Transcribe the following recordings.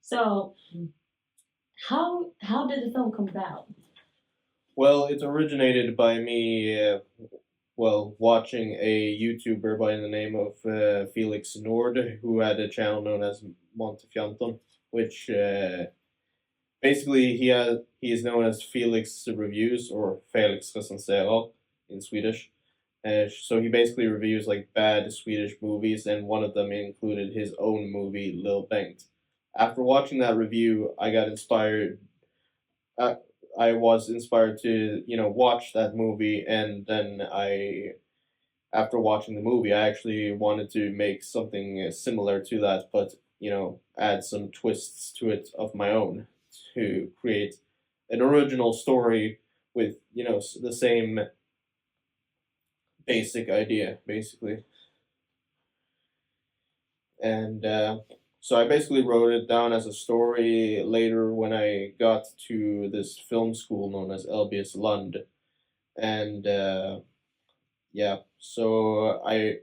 So, how did the film come about? Well, it originated by me, watching a YouTuber by the name of Felix Nord, who had a channel known as Montefianton, which basically he is known as Felix Reviews or Felix Recenserar in Swedish. So he basically reviews like bad Swedish movies, and one of them included his own movie, Lil Bengt. After watching that review, I got inspired I, I was inspired to watch that movie, and then after watching the movie I actually wanted to make something similar to that, but add some twists to it of my own to create an original story with the same basic idea basically. And so I basically wrote it down as a story later when I got to this film school known as LBS Lund. And yeah, so I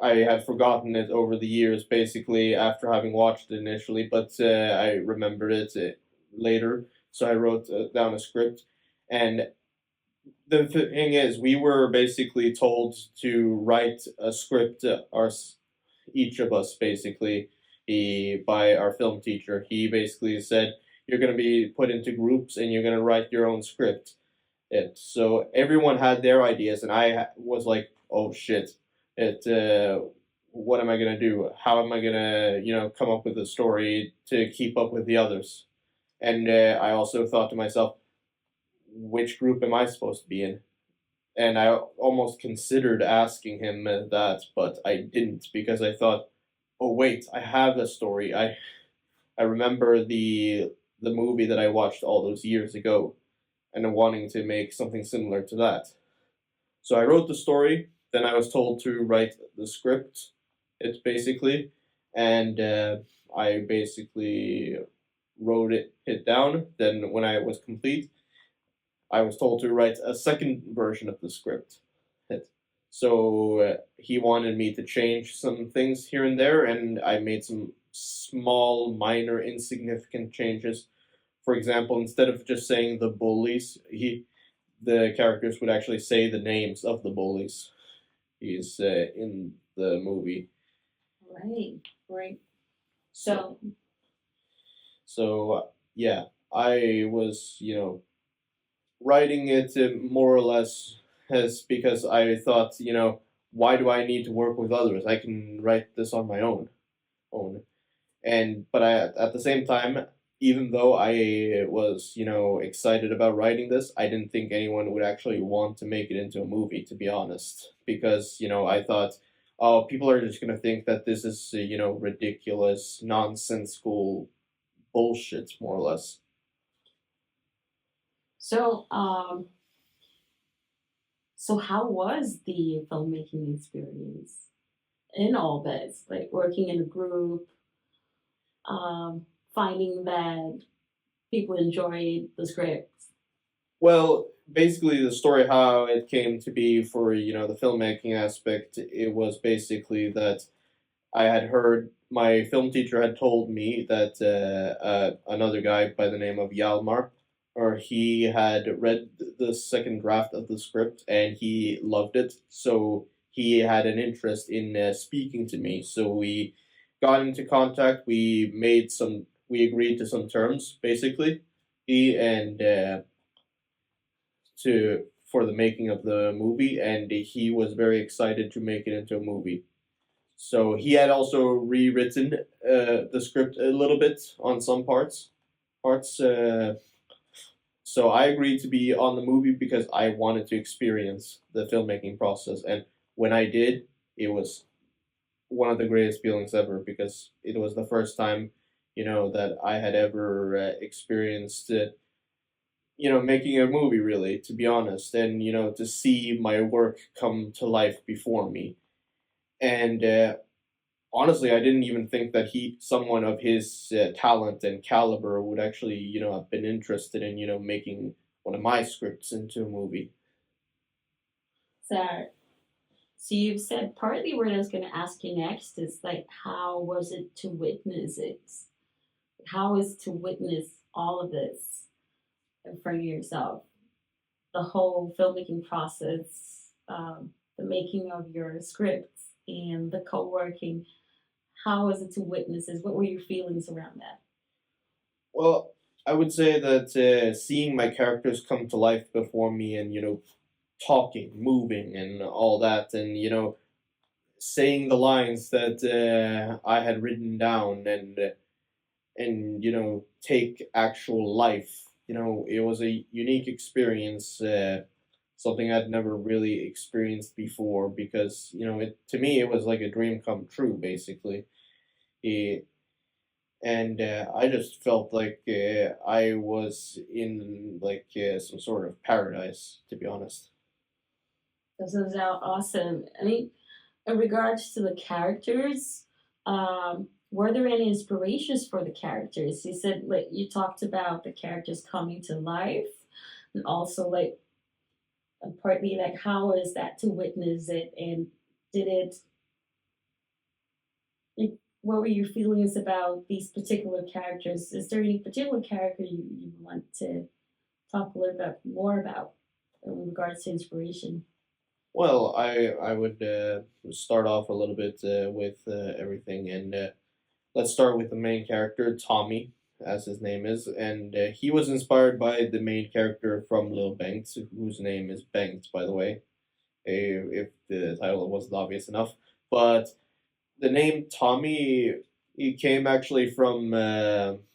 had forgotten it over the years, basically after having watched it initially, but I remembered it later. So I wrote down a script, and the thing is, we were basically told to write a script, each of us basically, by our film teacher. He basically said you're going to be put into groups and you're going to write your own script. So everyone had their ideas, and I was like, "Oh shit! It. What am I gonna do? How am I gonna, come up with a story to keep up with the others?" And I also thought to myself, "Which group am I supposed to be in?" And I almost considered asking him that, but I didn't because I thought, "Oh wait, I have a story. I remember the movie that I watched all those years ago, and wanting to make something similar to that." So I wrote the story. Then I was told to write the script. It's basically, and I basically wrote it down. Then when I was complete, I was told to write a second version of the script. So he wanted me to change some things here and there, and I made some small, minor, insignificant changes. For example, instead of just saying the bullies, the characters would actually say the names of the bullies. He's in the movie. Right, right. So, So, yeah, I was writing it more or less as because I thought why do I need to work with others? I can write this on my own. And but I at the same time, even though I was excited about writing this, I didn't think anyone would actually want to make it into a movie, to be honest, because I thought, oh, people are just gonna think that this is ridiculous, nonsensical bullshit, more or less. so, um, so how was the filmmaking experience in all this? Like working in a group, finding that people enjoyed the scripts. Well, basically, the story how it came to be for the filmmaking aspect, it was basically that I had heard my film teacher had told me that another guy by the name of Yalmar, or he had read the second draft of the script and he loved it, so he had an interest in speaking to me. So we got into contact. We agreed to some terms, basically. He and to for the making of the movie, and he was very excited to make it into a movie. So he had also rewritten the script a little bit on some parts. So I agreed to be on the movie because I wanted to experience the filmmaking process, and when I did, it was one of the greatest feelings ever because it was the first time, that I had ever experienced making a movie, really, to be honest, and to see my work come to life before me. And honestly, I didn't even think that someone of his talent and caliber, would actually, have been interested in, making one of my scripts into a movie. So, so you've said partly what I was going to ask you next is like, how was it to witness it? How is to witness all of this in front of yourself? The whole filmmaking process, the making of your scripts, and the co-working. How is it to witness this? What were your feelings around that? Well, I would say that seeing my characters come to life before me and, talking, moving, and all that, and, saying the lines that I had written down and take actual life. It was a unique experience, something I'd never really experienced before because it to me it was like a dream come true basically. It, and I just felt like I was in like some sort of paradise, to be honest. This is awesome. I mean, in regards to the characters, were there any inspirations for the characters? You said like you talked about the characters coming to life, and also like partly like how is that to witness it, and did it? Like, what were your feelings about these particular characters? Is there any particular character you want to talk a little bit more about in regards to inspiration? Well, I would start off a little bit with everything, and let's start with the main character, Tommy, as his name is, and he was inspired by the main character from Lil Banks, whose name is Banks, by the way, if the title wasn't obvious enough. But the name Tommy, it came actually from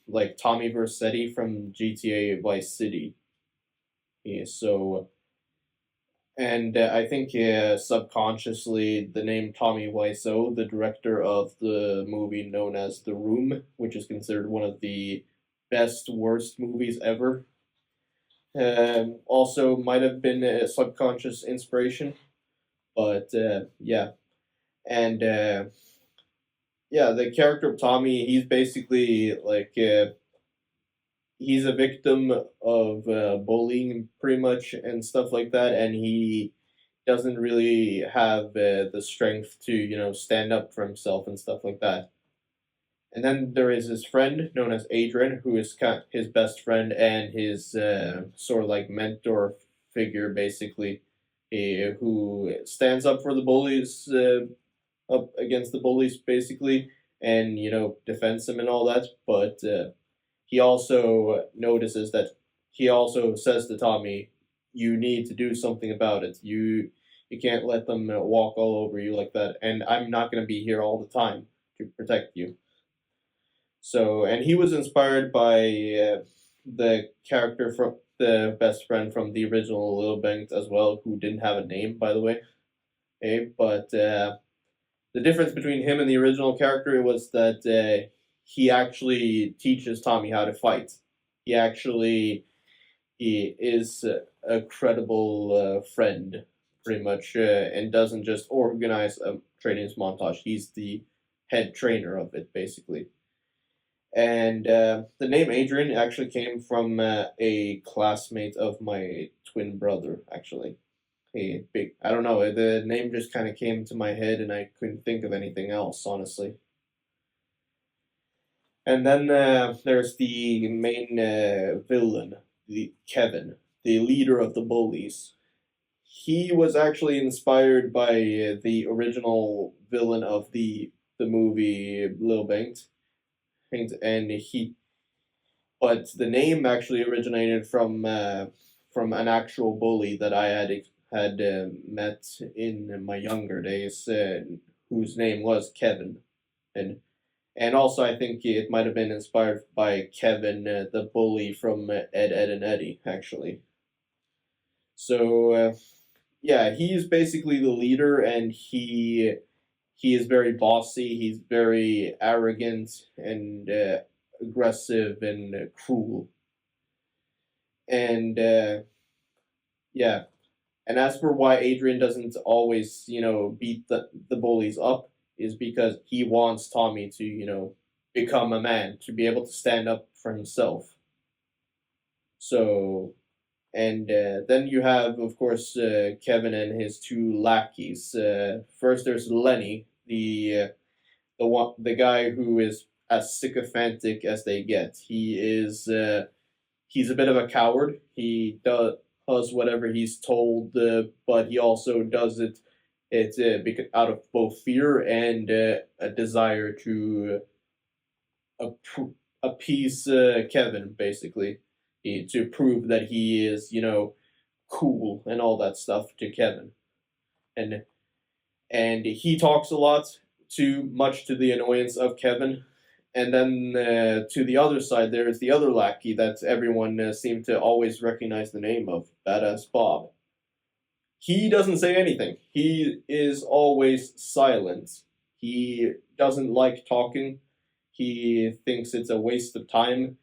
like Tommy Vercetti from GTA Vice City. Yeah, so and I think subconsciously the name Tommy Wiseau, the director of the movie known as The Room, which is considered one of the best worst movies ever, also might have been a subconscious inspiration. But yeah, and yeah, the character of Tommy, he's basically like he's a victim of bullying pretty much and stuff like that, and he doesn't really have the strength to stand up for himself and stuff like that. And then there is his friend known as Adrian, who is his best friend and his sort of like mentor figure, basically, who stands up for the bullies, up against the bullies, basically, and defends them and all that. But he also notices that he also says to Tommy, "You need to do something about it. You can't let them walk all over you like that. And I'm not going to be here all the time to protect you." So, and he was inspired by the character from the best friend from the original Little Banks as well, who didn't have a name, by the way. But the difference between him and the original character was that he actually teaches Tommy how to fight. He actually he is a credible friend, pretty much, and doesn't just organize a training montage. He's the head trainer of it, basically. And the name Adrian actually came from a classmate of my twin brother, actually. A big, I don't know, the name just kind of came to my head and I couldn't think of anything else, honestly. And then there's the main villain, the Kevin, the leader of the bullies. He was actually inspired by the original villain of the movie Lil Banks, and he but the name actually originated from an actual bully that I had met in my younger days, whose name was Kevin, and also I think it might have been inspired by Kevin, the bully from Ed, Ed and Eddie, actually. So yeah, he's basically the leader, and he is very bossy. He's very arrogant and aggressive and cruel. And yeah, and as for why Adrian doesn't always, beat the bullies up, is because he wants Tommy to, become a man, to be able to stand up for himself. So, and then you have, of course, Kevin and his two lackeys. First, there's Lenny, the guy who is as sycophantic as they get. He's a bit of a coward. He does whatever he's told, but he also does it because out of both fear and a desire to appease Kevin, basically, to prove that he is, cool and all that stuff to Kevin, and he talks a lot, too much to the annoyance of Kevin. And then to the other side, there is the other lackey that everyone seemed to always recognize the name of, Badass Bob. He doesn't say anything. He is always silent. He doesn't like talking. He thinks it's a waste of time,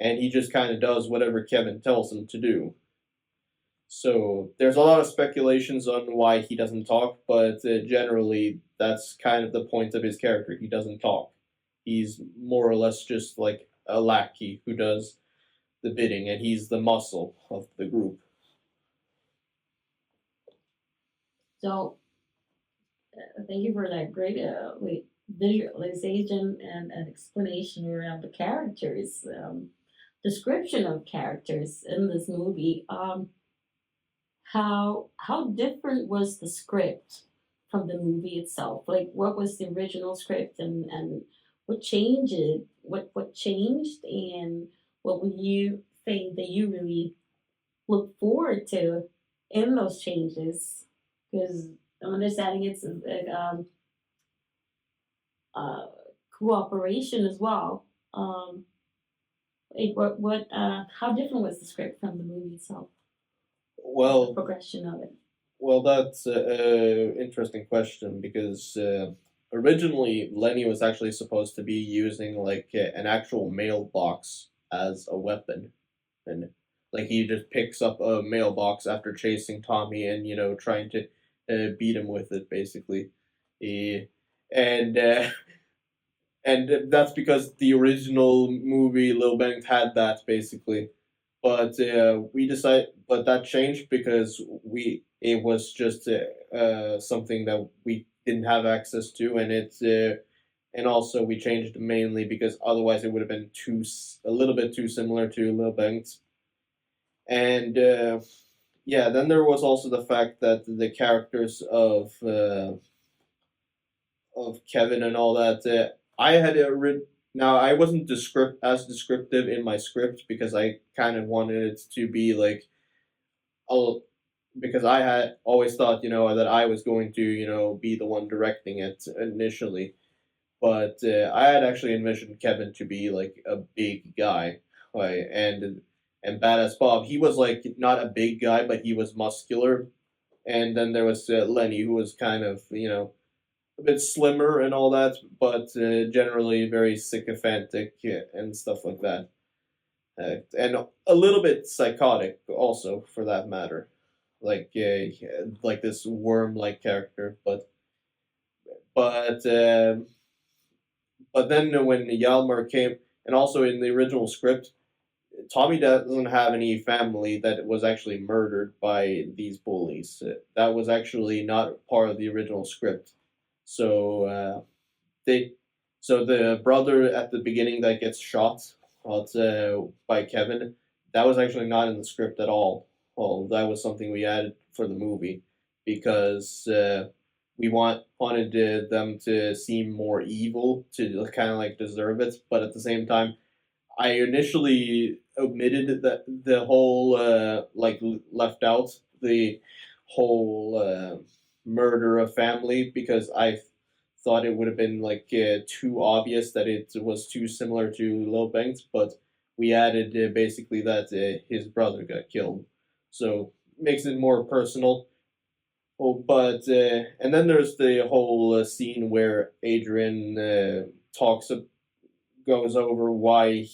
and he just kind of does whatever Kevin tells him to do. So there's a lot of speculations on why he doesn't talk, but generally that's kind of the point of his character. He doesn't talk. He's more or less just like a lackey who does the bidding, and he's the muscle of the group. So thank you for that great visualization and explanation around the characters, description of characters in this movie. How different was the script from the movie itself? Like, what was the original script, and what changed it? What changed, and what would you think that you really look forward to in those changes? Because I'm understanding it's like uh, cooperation as well. Like how different was the script from the movie itself? The Well, progression of it. that's an interesting question because originally Lenny was actually supposed to be using like an actual mailbox as a weapon, and like he just picks up a mailbox after chasing Tommy and trying to beat him with it basically. He, and and that's because the original movie Lil Bang had that basically. But but that changed because it was just something that we didn't have access to, and and also we changed mainly because otherwise it would have been a little bit too similar to Lil Bang's. And yeah, then there was also the fact that the characters of Kevin and all that. I had now I wasn't as descriptive in my script because I kind of wanted it to be like oh because I had always thought that I was going to be the one directing it initially, but I had actually envisioned Kevin to be like a big guy, like and badass Bob. He was like not a big guy, but he was muscular. And then there was Lenny, who was kind of a bit slimmer and all that, but generally very sycophantic and stuff like that, and a little bit psychotic also, for that matter, like this worm-like character. But but then when Yalmar came, and also in the original script, Tommy doesn't have any family that was actually murdered by these bullies. That was actually not part of the original script. So they so the brother at the beginning that gets shot by Kevin, that was actually not in the script at all. Well, that was something we added for the movie because we wanted them to seem more evil to kind of like deserve it, but at the same time, I initially omitted the whole left out the whole murder of family because I thought it would have been like too obvious that it was too similar to Lil Banks, but we added basically that his brother got killed, so makes it more personal. Oh, but and then there's the whole scene where Adrian talks goes over why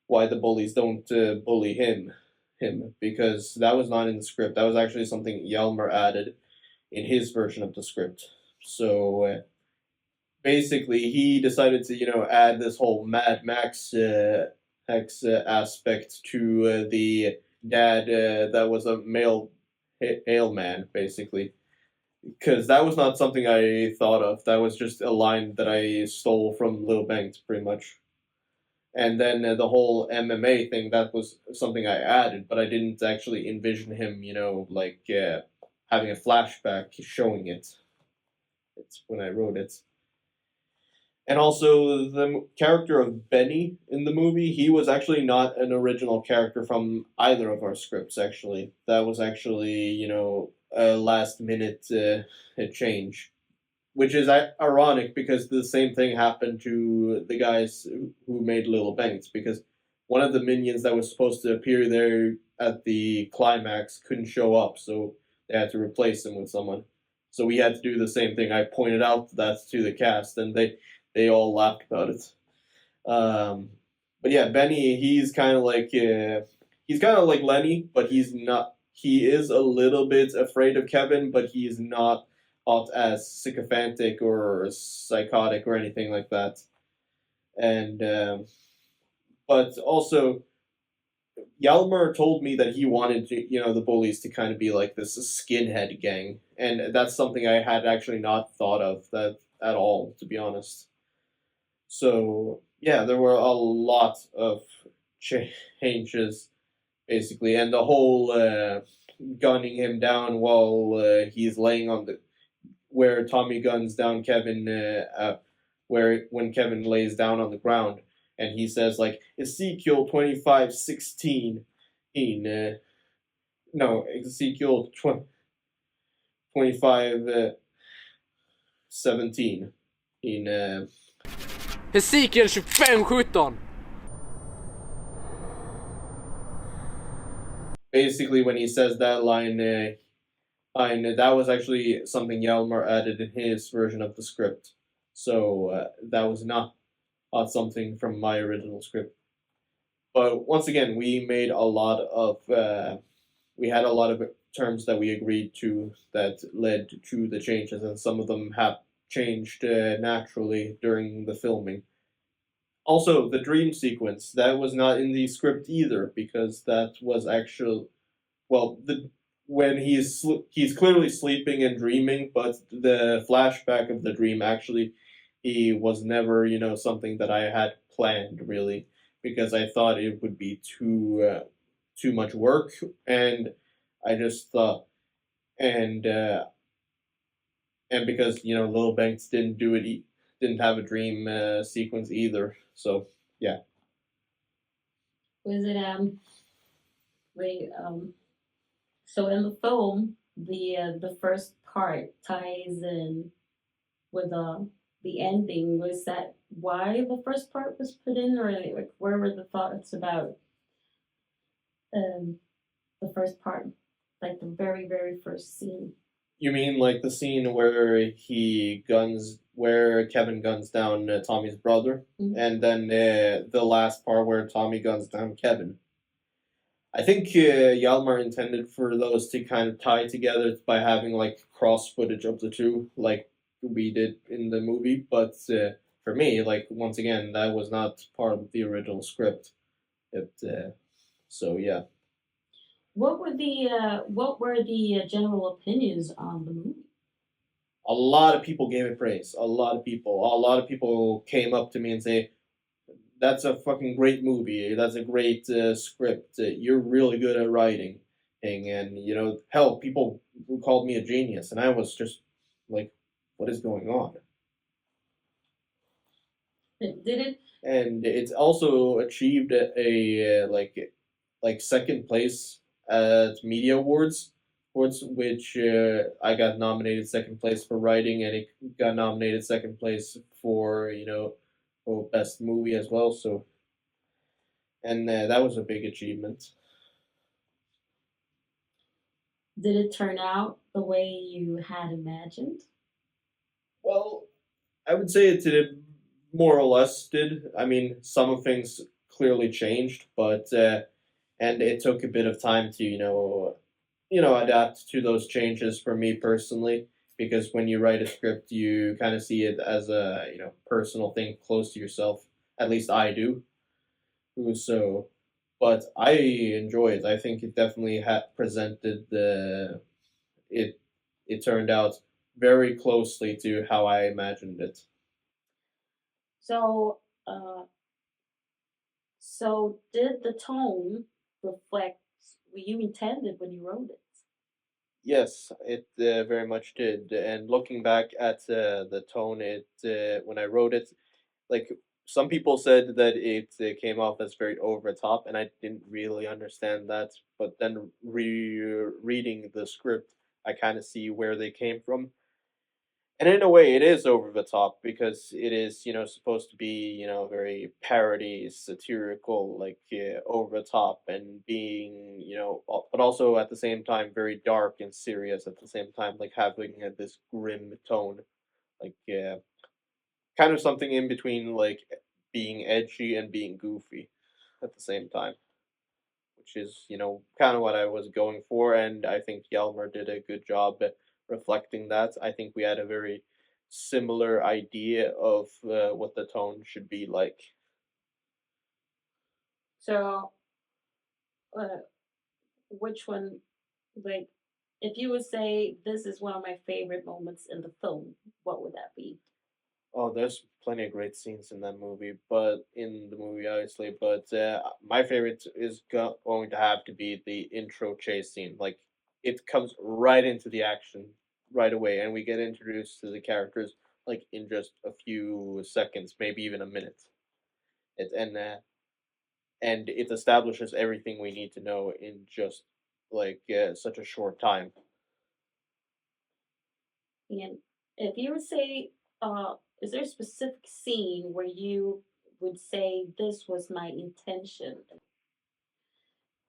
the bullies don't bully him because that was not in the script. That was actually something Yelmer added in his version of the script. So basically, he decided to add this whole Mad Max aspect to the dad that was a male man, basically. because that was not something I thought of. That was just a line that I stole from Lil Banks, pretty much. And then the whole MMA thing, that was something I added, but I didn't actually envision him, like having a flashback showing it. It's when I wrote it. And also, the character of Benny in the movie, he was actually not an original character from either of our scripts, actually. That was actually, a last minute change. Which is ironic because the same thing happened to the guys who made Little Banks, because one of the minions that was supposed to appear there at the climax couldn't show up, so they had to replace him with someone. So we had to do the same thing. I pointed out that to the cast, and they all laughed about it. Um, but yeah, Benny, he's kind of like Lenny, but he's not. He is a little bit afraid of Kevin, but he's not as sycophantic or psychotic or anything like that. And but also, Yalmer told me that he wanted the bullies to kind of be like this skinhead gang, and that's something I had actually not thought of that at all, to be honest. So yeah, there were a lot of changes basically, and the whole gunning him down while he's laying on the where Tommy guns down Kevin, where when Kevin lays down on the ground, and he says like Ezekiel 25:16, no Ezekiel 25 17 in Hesekiel 25:17. basically when he says that line. That was actually something Yalmar added in his version of the script, so that was not something from my original script. But once again, we had a lot of terms that we agreed to that led to the changes, and some of them have changed naturally during the filming. Also, the dream sequence that was not in the script either, because that was actual. Well, the when he's clearly sleeping and dreaming, but the flashback of the dream actually he was never something that I had planned really, because I thought it would be too much work, and I just thought and and because Lil Banks didn't do it, didn't have a dream sequence either. So yeah. Was it wait so in the film the first part ties in with the ending. Was that why the first part was put in, or like where were the thoughts about um the first part, like the very first scene? You mean like the scene where Kevin guns down Tommy's brother, Mhm. and then the last part where Tommy guns down Kevin? I think Yalmar intended for those to kind of tie together by having like cross footage of the two, like we did in the movie. But for me, like once again, that was not part of the original script. So yeah. What were the general opinions on the movie? A lot of people gave it praise. A lot of people. A lot of people came up to me and say, "That's a fucking great movie. That's a great script. You're really good at writing." And hell, people who called me a genius, and I was just like, "What is going on?" Did it? And it's also achieved like second place at media awards, which I got nominated second place for writing, and it got nominated second place for for best movie as well. So, and that was a big achievement. Did it turn out the way you had imagined? Well, I would say it did more or less did. I mean, some of things clearly changed, but and it took a bit of time to adapt to those changes for me personally, because when you write a script you kind of see it as a personal thing close to yourself, at least I do. So but I enjoy it. I think it definitely had presented the it it turned out very closely to how I imagined it. So, uh, so did the tone reflect what you intended when you wrote it? Yes, it very much did. And looking back at the tone, it when I wrote it, like some people said that it came off as very over the top, and I didn't really understand that. But then reading the script, I kind of see where they came from. And in a way, it is over the top because it is, supposed to be, very parody, satirical, like over the top, and being, but also at the same time very dark and serious at the same time, like having this grim tone, like kind of something in between, like being edgy and being goofy at the same time, which is, kind of what I was going for. And I think Yelmer did a good job at reflecting that. I think we had a very similar idea of what the tone should be like. So, uh, which one, like, if you would say this is one of my favorite moments in the film, what would that be? Oh, there's plenty of great scenes in that movie, but in the movie, obviously. But my favorite is going to have to be the intro chase scene. Like, it comes right into the action right away, and we get introduced to the characters like in just a few seconds, maybe even a minute. It and it establishes everything we need to know in just like such a short time. And if you would say, is there a specific scene where you would say this was my intention?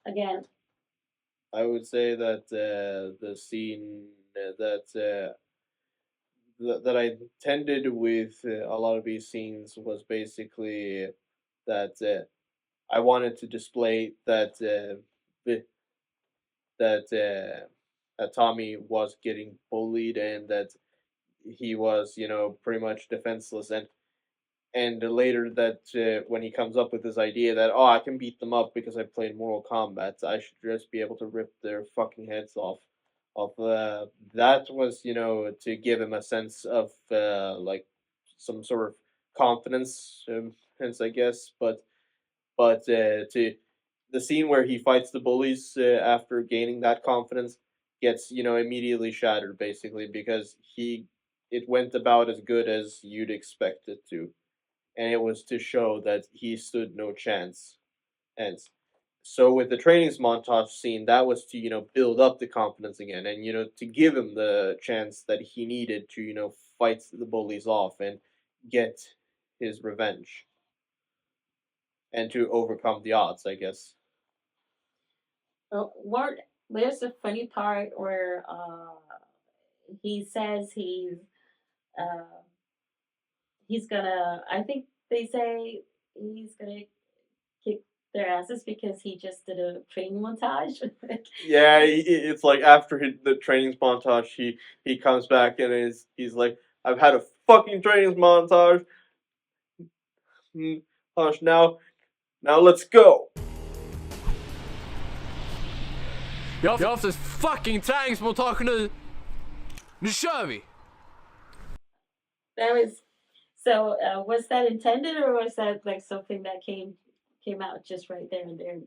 Again, I would say that the scene that I intended with a lot of these scenes was basically that I wanted to display that that that Tommy was getting bullied and that he was, pretty much defenseless. And later that when he comes up with this idea that, oh, I can beat them up because I played Mortal Kombat, I should just be able to rip their fucking heads off. Of that was, to give him a sense of like some sort of confidence, hence I guess. But to the scene where he fights the bullies after gaining that confidence gets, immediately shattered basically because he it went about as good as you'd expect it to, and it was to show that he stood no chance. And so with the trainings montage scene, that was to, build up the confidence again and, to give him the chance that he needed to, fight the bullies off and get his revenge and to overcome the odds, I guess. what there's a funny part where he says uh, he's gonna. I think they say he's gonna kick their asses because he just did a training montage. Yeah, it's like after the trainings montage, he comes back and he's like, I've had a fucking trainings montage. Hush, now let's go. Jag har haft ett fucking träningsmontage nu. Nu kör vi! That was so. Was that intended, or was that like something that came out just right there and there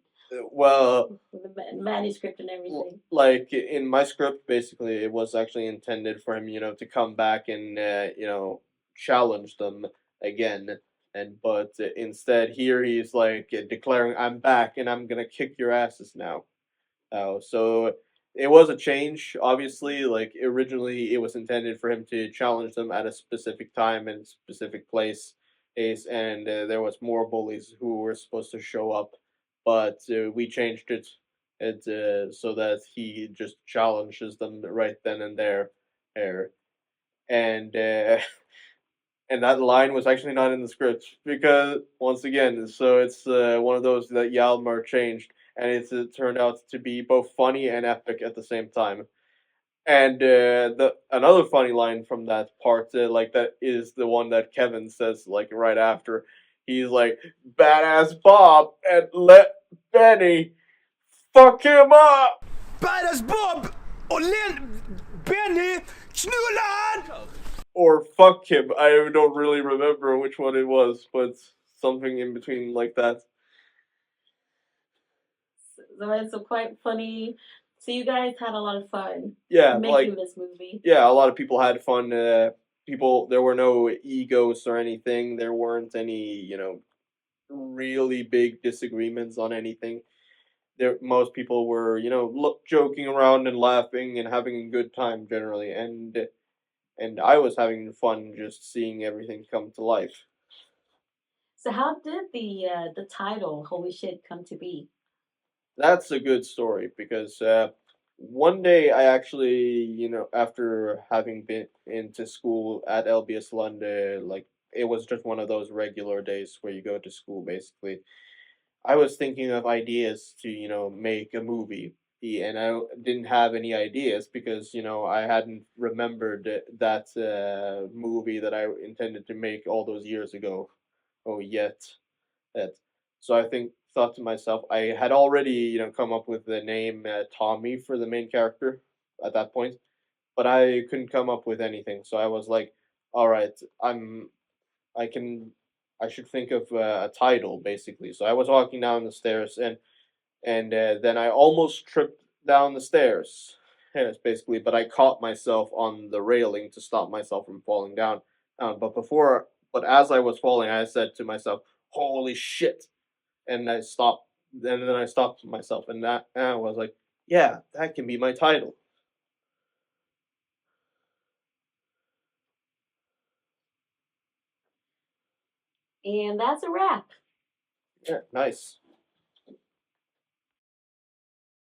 Well, with the manuscript and everything? like in my script, basically, it was actually intended for him, to come back and challenge them again. And but instead, here he's like declaring, "I'm back and I'm gonna kick your asses now." So it was a change, obviously. Like originally, it was intended for him to challenge them at a specific time and specific place, and there was more bullies who were supposed to show up, but we changed so that he just challenges them right then and there, and and that line was actually not in the script because once again, so it's one of those that Yalmar changed, and it turned out to be both funny and epic at the same time. And the another funny line from that part, like that, is the one that Kevin says like right after. He's like, "Badass Bob and let Benny fuck him up." Badass Bob och Benny, knulla han! or fuck him. I don't really remember which one it was, but something in between like that. So it's a quite funny. So you guys had a lot of fun Yeah, making this movie. yeah, a lot of people had fun. People, there were no egos or anything. There weren't any, really big disagreements on anything. There, most people were, joking around and laughing and having a good time generally, and I was having fun just seeing everything come to life. So how did the title "Holy Shit" come to be? That's a good story because one day I actually, after having been into school at LBS London, like it was just one of those regular days where you go to school basically. I was thinking of ideas to, make a movie. And I didn't have any ideas because, I hadn't remembered that movie that I intended to make all those years ago. Oh, yet. That. So I thought to myself, I had already, come up with the name Tommy for the main character at that point, but I couldn't come up with anything. So I was like, all right, I can, I should think of a title basically. So I was walking down the stairs and then I almost tripped down the stairs. Yes, basically, but I caught myself on the railing to stop myself from falling down. But as I was falling, I said to myself, "Holy shit!" And I stopped. And then I stopped myself, and I was like, "Yeah, that can be my title." And that's a wrap. Yeah, nice.